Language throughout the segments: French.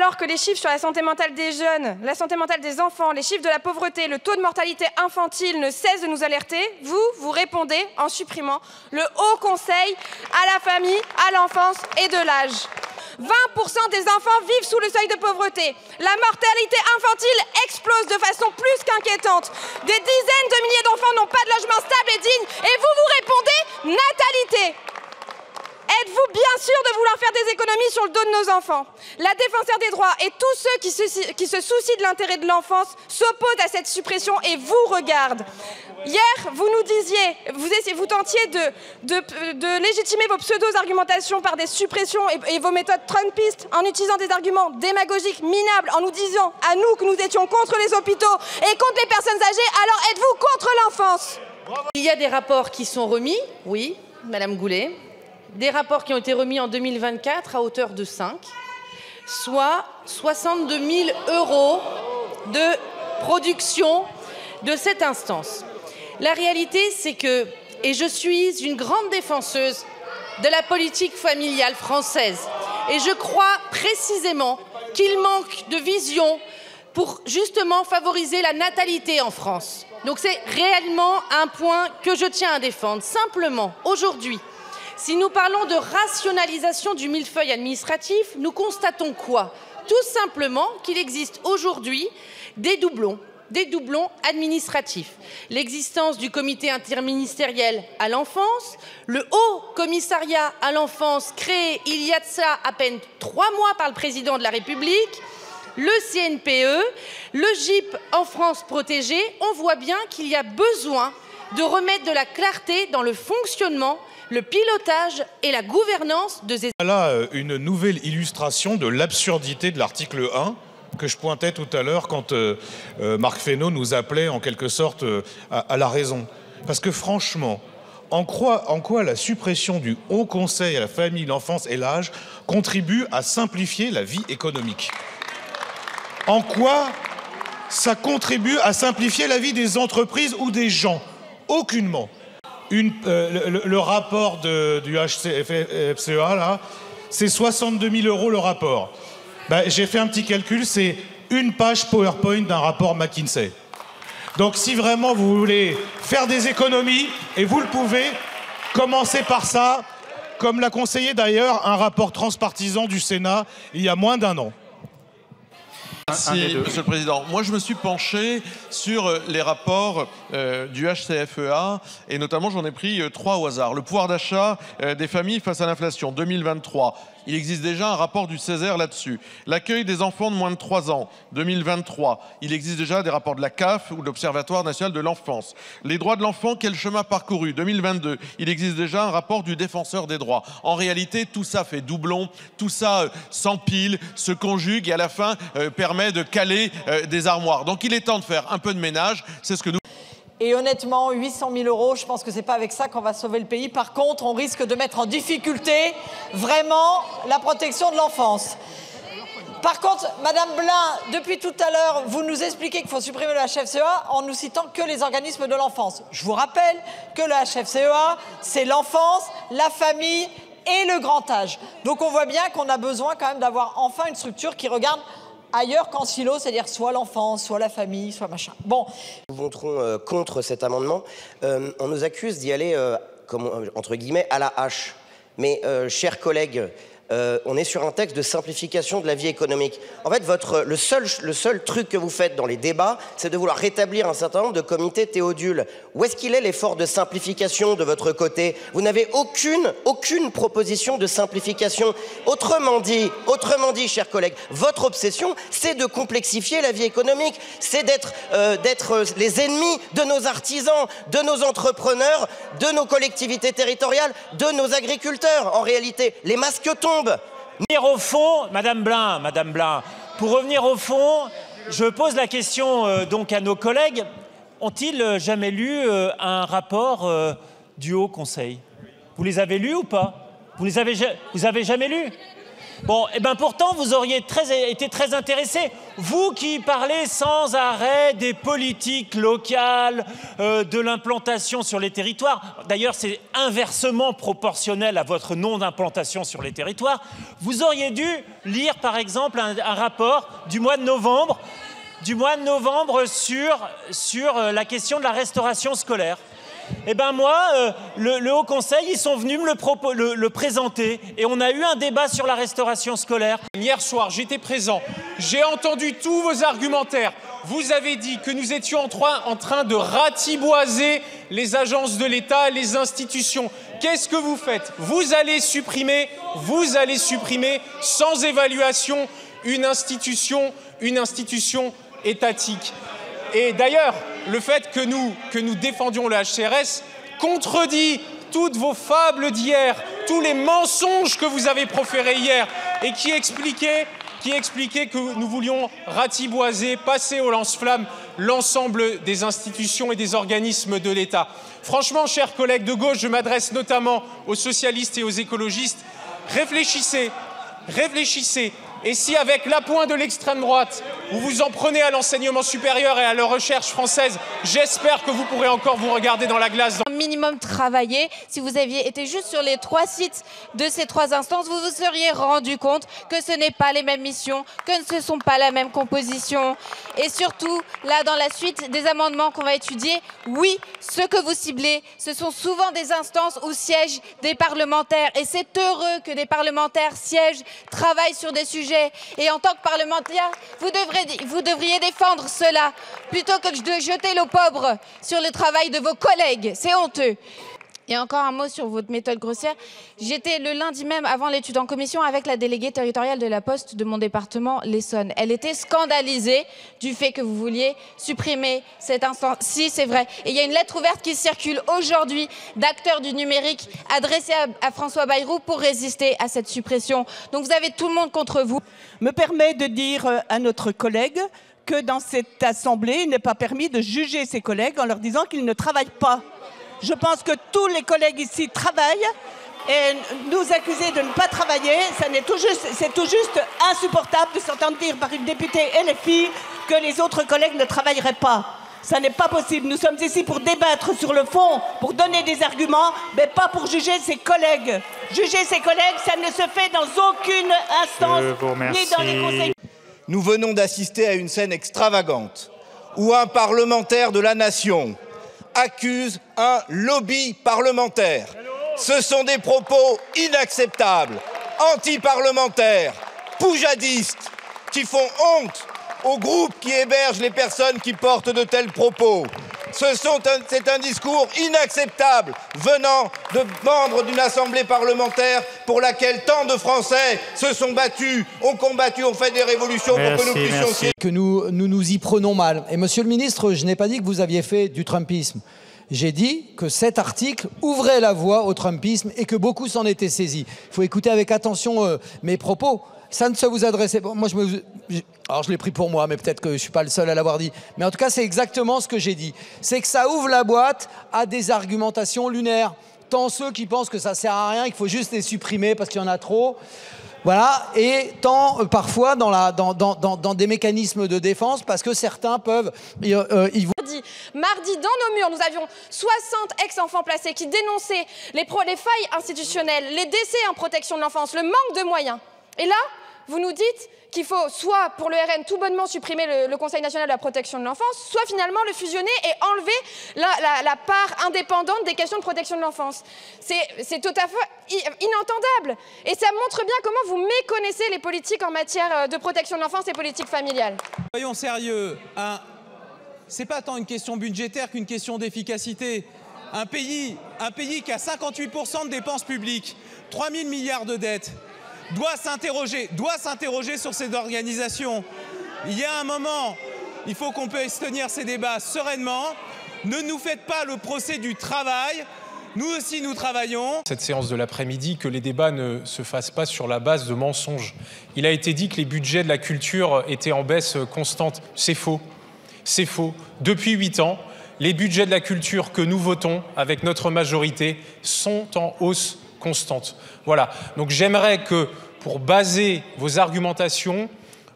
Alors que les chiffres sur la santé mentale des jeunes, la santé mentale des enfants, les chiffres de la pauvreté, le taux de mortalité infantile ne cessent de nous alerter, vous répondez en supprimant le Haut Conseil à la famille, à l'enfance et de l'âge. 20% des enfants vivent sous le seuil de pauvreté. La mortalité infantile explose de façon plus qu'inquiétante. Des dizaines de milliers d'enfants n'ont pas de logement stable et digne. Et vous répondez natalité. Êtes-vous bien sûr de vouloir faire des économies sur le dos de nos enfants? La Défenseure des droits et tous ceux qui se soucient de l'intérêt de l'enfance s'opposent à cette suppression et vous regardent. Hier, vous nous disiez, vous tentiez de légitimer vos pseudo-argumentations par des suppressions et vos méthodes trumpistes en utilisant des arguments démagogiques, minables, en nous disant à nous que nous étions contre les hôpitaux et contre les personnes âgées. Alors êtes-vous contre l'enfance? Il y a des rapports qui sont remis, oui, Madame Goulet. Des rapports qui ont été remis en 2024 à hauteur de 5, soit 62 000 € de production de cette instance. La réalité, c'est que, et je suis une grande défenseuse de la politique familiale française, et je crois précisément qu'il manque de vision pour justement favoriser la natalité en France. Donc c'est réellement un point que je tiens à défendre. Simplement, aujourd'hui, si nous parlons de rationalisation du millefeuille administratif, nous constatons quoi? Tout simplement qu'il existe aujourd'hui des doublons administratifs. L'existence du comité interministériel à l'enfance, le Haut Commissariat à l'enfance créé il y a de ça à peine 3 mois par le président de la République, le CNPE, le GIP en France protégée, on voit bien qu'il y a besoin de remettre de la clarté dans le fonctionnement, le pilotage et la gouvernance de ces... Voilà une nouvelle illustration de l'absurdité de l'article 1 que je pointais tout à l'heure quand Marc Fesneau nous appelait en quelque sorte à la raison. Parce que franchement, en quoi la suppression du Haut Conseil à la famille, l'enfance et l'âge contribue à simplifier la vie économique? En quoi ça contribue à simplifier la vie des entreprises ou des gens? Aucunement. Le rapport du HCFCEA, là, c'est 62 000 € le rapport. Ben, j'ai fait un petit calcul, c'est une page PowerPoint d'un rapport McKinsey. Donc si vraiment vous voulez faire des économies, et vous le pouvez, commencez par ça, comme l'a conseillé d'ailleurs un rapport transpartisan du Sénat il y a moins d'1 an. Merci, Monsieur le Président. Moi, je me suis penché sur les rapports du HCFEA et notamment, j'en ai pris 3 au hasard. Le pouvoir d'achat des familles face à l'inflation, 2023. Il existe déjà un rapport du Césaire là-dessus. L'accueil des enfants de moins de 3 ans, 2023. Il existe déjà des rapports de la CAF ou de l'Observatoire national de l'enfance. Les droits de l'enfant, quel chemin parcouru, 2022. Il existe déjà un rapport du Défenseur des droits. En réalité, tout ça fait doublon, tout ça s'empile, se conjugue et à la fin permet de caler des armoires. Donc il est temps de faire un peu de ménage, c'est ce que nous... Et honnêtement, 800 000 €, je pense que c'est pas avec ça qu'on va sauver le pays. Par contre, on risque de mettre en difficulté vraiment la protection de l'enfance. Par contre, Madame Blin, depuis tout à l'heure, vous nous expliquez qu'il faut supprimer le HCFCEA en nous citant que les organismes de l'enfance. Je vous rappelle que le HCFCEA, c'est l'enfance, la famille et le grand âge. Donc on voit bien qu'on a besoin quand même d'avoir enfin une structure qui regarde ailleurs qu'en silo, c'est-à-dire soit l'enfance, soit la famille, soit machin. Bon. Nous voterons contre cet amendement. On nous accuse d'y aller, entre guillemets, à la hache. Mais, chers collègues, on est sur un texte de simplification de la vie économique. En fait, le seul truc que vous faites dans les débats, c'est de vouloir rétablir un certain nombre de comités Théodule. Où est-ce qu'il est l'effort de simplification de votre côté? Vous n'avez aucune proposition de simplification. Autrement dit, chers collègues, votre obsession, c'est de complexifier la vie économique. C'est d'être les ennemis de nos artisans, de nos entrepreneurs, de nos collectivités territoriales, de nos agriculteurs. En réalité, les masques tombent. Au fond, Madame Blin, pour revenir au fond, je pose la question donc à nos collègues. Ont-ils jamais lu un rapport du Haut Conseil? Vous les avez lus ou pas? Vous avez jamais lu? Bon, et ben pourtant, vous auriez été très intéressé. Vous qui parlez sans arrêt des politiques locales, de l'implantation sur les territoires. D'ailleurs, c'est inversement proportionnel à votre non d'implantation sur les territoires. Vous auriez dû lire, par exemple, un rapport du mois de novembre sur la question de la restauration scolaire. Eh ben moi, le Haut Conseil, ils sont venus me le présenter et on a eu un débat sur la restauration scolaire. Hier soir, j'étais présent, j'ai entendu tous vos argumentaires. Vous avez dit que nous étions en train de ratiboiser les agences de l'État, les institutions. Qu'est-ce que vous faites? Vous allez supprimer sans évaluation une institution étatique. Et d'ailleurs, le fait que nous défendions le HCRS contredit toutes vos fables d'hier, tous les mensonges que vous avez proférés hier et qui expliquaient que nous voulions ratiboiser, passer au lance-flammes l'ensemble des institutions et des organismes de l'État. Franchement, chers collègues de gauche, je m'adresse notamment aux socialistes et aux écologistes, réfléchissez. Et si avec l'appoint de l'extrême droite, vous vous en prenez à l'enseignement supérieur et à la recherche française, j'espère que vous pourrez encore vous regarder dans la glace. Minimum travaillé, si vous aviez été juste sur les 3 sites de ces 3 instances, vous vous seriez rendu compte que ce n'est pas les mêmes missions, que ce ne sont pas la même composition. Et surtout, là, dans la suite des amendements qu'on va étudier, oui, ce que vous ciblez, ce sont souvent des instances où siègent des parlementaires. Et c'est heureux que des parlementaires siègent, travaillent sur des sujets. Et en tant que parlementaire, vous devriez défendre cela plutôt que de jeter l'opprobre sur le travail de vos collègues. C'est honteux. Et encore un mot sur votre méthode grossière. J'étais le lundi même, avant l'étude en commission, avec la déléguée territoriale de la Poste de mon département, l'Essonne. Elle était scandalisée du fait que vous vouliez supprimer cette instance. Si, c'est vrai. Et il y a une lettre ouverte qui circule aujourd'hui d'acteurs du numérique adressée à François Bayrou pour résister à cette suppression. Donc vous avez tout le monde contre vous. Me permet de dire à notre collègue que dans cette assemblée, il n'est pas permis de juger ses collègues en leur disant qu'ils ne travaillent pas. Je pense que tous les collègues ici travaillent et nous accuser de ne pas travailler, c'est tout juste insupportable de s'entendre dire par une députée LFI que les autres collègues ne travailleraient pas. Ça n'est pas possible. Nous sommes ici pour débattre sur le fond, pour donner des arguments, mais pas pour juger ses collègues. Juger ses collègues, ça ne se fait dans aucune instance, ni dans les conseils. Nous venons d'assister à une scène extravagante où un parlementaire de la nation accuse un lobby parlementaire. Ce sont des propos inacceptables, anti-parlementaires, poujadistes, qui font honte aux groupes qui hébergent les personnes qui portent de tels propos. C'est un discours inacceptable venant de membres d'une assemblée parlementaire pour laquelle tant de Français se sont battus, ont combattu, ont fait des révolutions pour que nous puissions... Que nous y prenons mal. Et monsieur le ministre, je n'ai pas dit que vous aviez fait du trumpisme. J'ai dit que cet article ouvrait la voie au trumpisme et que beaucoup s'en étaient saisis. Il faut écouter avec attention mes propos. Ça ne se vous adressait pas. Moi, alors, je l'ai pris pour moi, mais peut-être que je ne suis pas le seul à l'avoir dit. Mais en tout cas, c'est exactement ce que j'ai dit. C'est que ça ouvre la boîte à des argumentations lunaires. Tant ceux qui pensent que ça ne sert à rien, qu'il faut juste les supprimer parce qu'il y en a trop. Voilà. Et tant parfois dans des mécanismes de défense parce que certains peuvent... Mardi, dans nos murs, nous avions 60 ex-enfants placés qui dénonçaient les failles institutionnelles, les décès en protection de l'enfance, le manque de moyens. Et là, vous nous dites qu'il faut soit, pour le RN, tout bonnement supprimer le Conseil national de la protection de l'enfance, soit finalement le fusionner et enlever la part indépendante des questions de protection de l'enfance. C'est tout à fait inentendable. Et ça montre bien comment vous méconnaissez les politiques en matière de protection de l'enfance et politique familiale. Soyons sérieux, c'est pas tant une question budgétaire qu'une question d'efficacité. Un pays qui a 58% de dépenses publiques, 3 000 milliards de dettes, doit s'interroger sur ces organisations. Il y a un moment, il faut qu'on puisse tenir ces débats sereinement. Ne nous faites pas le procès du travail. Nous aussi, nous travaillons. Cette séance de l'après-midi, que les débats ne se fassent pas sur la base de mensonges. Il a été dit que les budgets de la culture étaient en baisse constante. C'est faux. C'est faux. Depuis 8 ans, les budgets de la culture que nous votons avec notre majorité sont en hausse constante. Voilà. Donc j'aimerais que pour baser vos argumentations,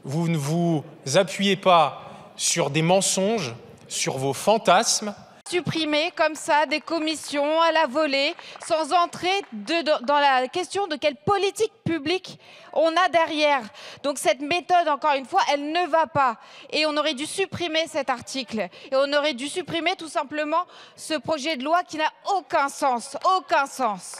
vous ne vous appuyez pas sur des mensonges, sur vos fantasmes. Supprimer comme ça des commissions à la volée, sans entrer dans la question de quelle politique publique on a derrière. Donc cette méthode, encore une fois, elle ne va pas. Et on aurait dû supprimer cet article. Et on aurait dû supprimer tout simplement ce projet de loi qui n'a aucun sens. Aucun sens.